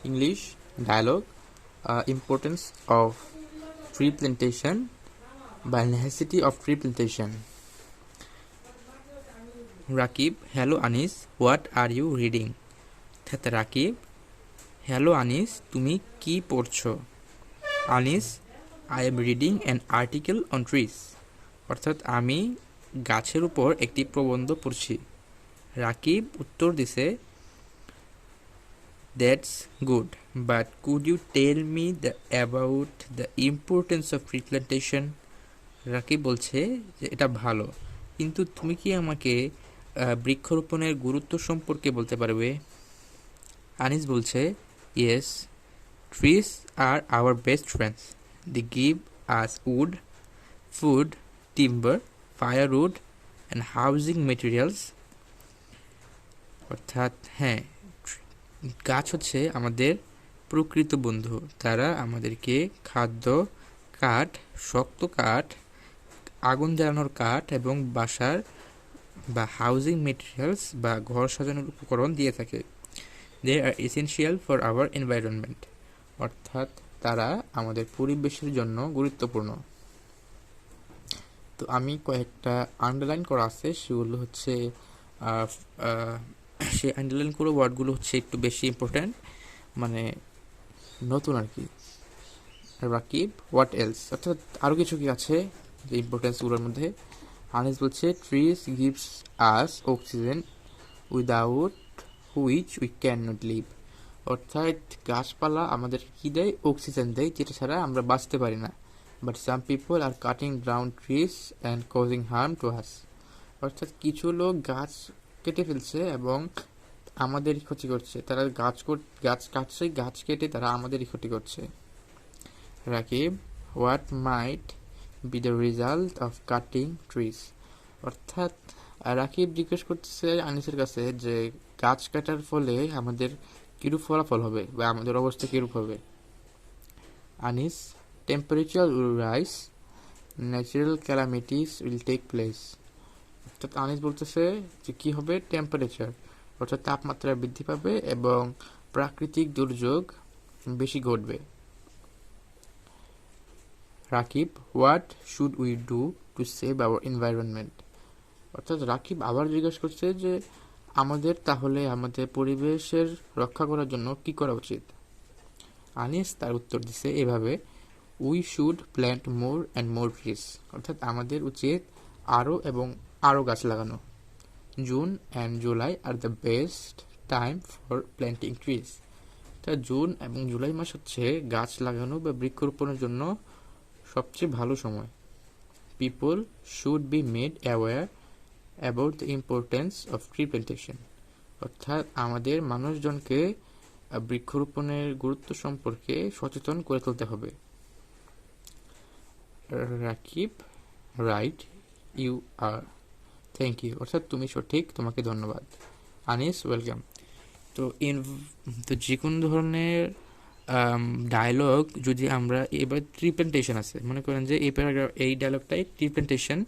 English dialogue, importance of tree plantation by necessity of tree plantation. Rakib, hello Anis, what are you reading? Rakib, hello Anis, তুমি কি পড়ছো? Anis, I am reading an article on trees. অর্থাৎ আমি গাছের উপর একটি প্রবন্ধ পড়ছি। রাকিব উত্তর দিছে, that's good, but could you tell me about the importance of tree plantation? Rakib বলছে যে এটা ভালো, কিন্তু তুমি কি আমাকে বৃক্ষরোপণের গুরুত্ব সম্পর্কে বলতে পারবে? আনিস বলছে, yes, trees are our best friends, they give us wood, food, timber, firewood and housing materials. অর্থাৎ হ্যাঁ, গাছ হচ্ছে আমাদের প্রকৃত বন্ধু। তারা আমাদেরকে খাদ্য, কাঠ, শক্ত কাঠ, আগুন জ্বালানোর কাঠ এবং বাসার বা হাউজিং মেটেরিয়ালস বা ঘর সাজানোর উপকরণ দিয়ে থাকে। দে আর এসেনশিয়াল ফর আওয়ার এনভায়রনমেন্ট। অর্থাৎ তারা আমাদের পরিবেশের জন্য গুরুত্বপূর্ণ। তো আমি কয়েকটা আন্ডারলাইন করা আছে, সেগুলো হচ্ছে সেই আন্ডারলাইন করা ওয়ার্ডগুলো হচ্ছে একটু বেশি ইম্পর্ট্যান্ট, মানে নতুন আর কি। Rakib, what else? অর্থাৎ আরও কিছু কি আছে যে ইম্পর্টেন্সগুলোর মধ্যে? আনিস বলছে, trees gives us oxygen without which we can not live. অর্থাৎ গাছপালা আমাদের কী দেয়? অক্সিজেন দেয়, যেটা ছাড়া আমরা বাঁচতে পারি না। But some people are cutting down trees and causing harm to us. অর্থাৎ কিছু লোক গাছ কেটে ফেলছে এবং আমাদেরই ক্ষতি করছে। তারা গাছ কাটছে, গাছ কেটে তারা আমাদেরই ক্ষতি করছে। Rakib, what might be the result of cutting trees? অর্থাৎ রাকিব জিজ্ঞেস করতেছে আনিসের কাছে যে গাছ কাটার ফলে আমাদের কিরূপ ফলাফল হবে বা আমাদের অবস্থা কিরূপ হবে? Anis, temperature will rise, natural calamities will take place. অর্থাৎ আনিস বলতেছে যে কী হবে? টেম্পারেচার, অর্থাৎ তাপমাত্রা বৃদ্ধি পাবে এবং প্রাকৃতিক দুর্যোগ বেশি ঘটবে। Rakib, what should we do to save our environment? অর্থাৎ রাকিব আবার জিজ্ঞাসা করছে যে আমাদের তাহলে আমাদের পরিবেশের রক্ষা করার জন্য কি করা উচিত? আনিস তার উত্তর দিছে এভাবে, we should plant more and more trees. অর্থাৎ আমাদের উচিত আরও এবং আরও গাছ লাগানো। June and July are the best time for planting trees. তা জুন এবং জুলাই মাস হচ্ছে গাছ লাগানো বা বৃক্ষরোপণের জন্য সবচেয়ে ভালো সময়। People should be made aware about the importance of tree plantation. অর্থাৎ আমাদের মানুষজনকে বৃক্ষরোপণের গুরুত্ব সম্পর্কে সচেতন করে তুলতে হবে। Rakib, right, you are, thank you. অর্থাৎ তুমি সঠিক, তোমাকে ধন্যবাদ। আনিস, ওয়েলকাম। তো যে কোনো ধরনের ডায়লগ যদি আমরা এবার ট্রি প্ল্যান্টেশন আছে, মনে করেন যে এই প্যারাগ্রাফ, এই ডায়লগটাই ট্রি প্ল্যান্টেশন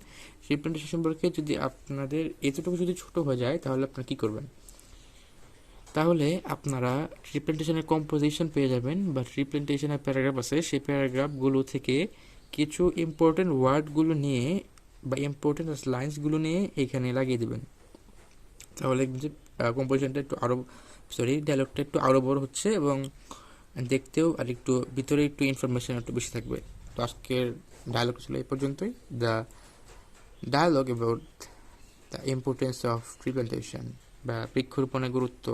সম্পর্কে যদি আপনাদের এতটুকু যদি ছোট হয়ে যায় তাহলে আপনারা কী করবেন? তাহলে আপনারা ট্রি প্ল্যান্টেশনের কম্পোজিশন পেয়ে যাবেন, বা ট্রি প্ল্যান্টেশনের প্যারাগ্রাফ আছে, সেই প্যারাগ্রাফগুলো থেকে কিছু ইম্পর্টেন্ট ওয়ার্ডগুলো নিয়ে বা ইম্পর্টেন্ট লাইন্সগুলো নিয়ে এখানে লাগিয়ে দেবেন। তাহলে যে কম্পোজিশনটা একটু আরও ডায়লগটা একটু আরও বড় হচ্ছে এবং দেখতেও আর একটু ভিতরে একটু ইনফরমেশন একটু বেশি থাকবে। তো আজকের ডায়লগ ছিল এই পর্যন্তই। The dialogue about the importance of tree plantation বা বৃক্ষরোপণের গুরুত্ব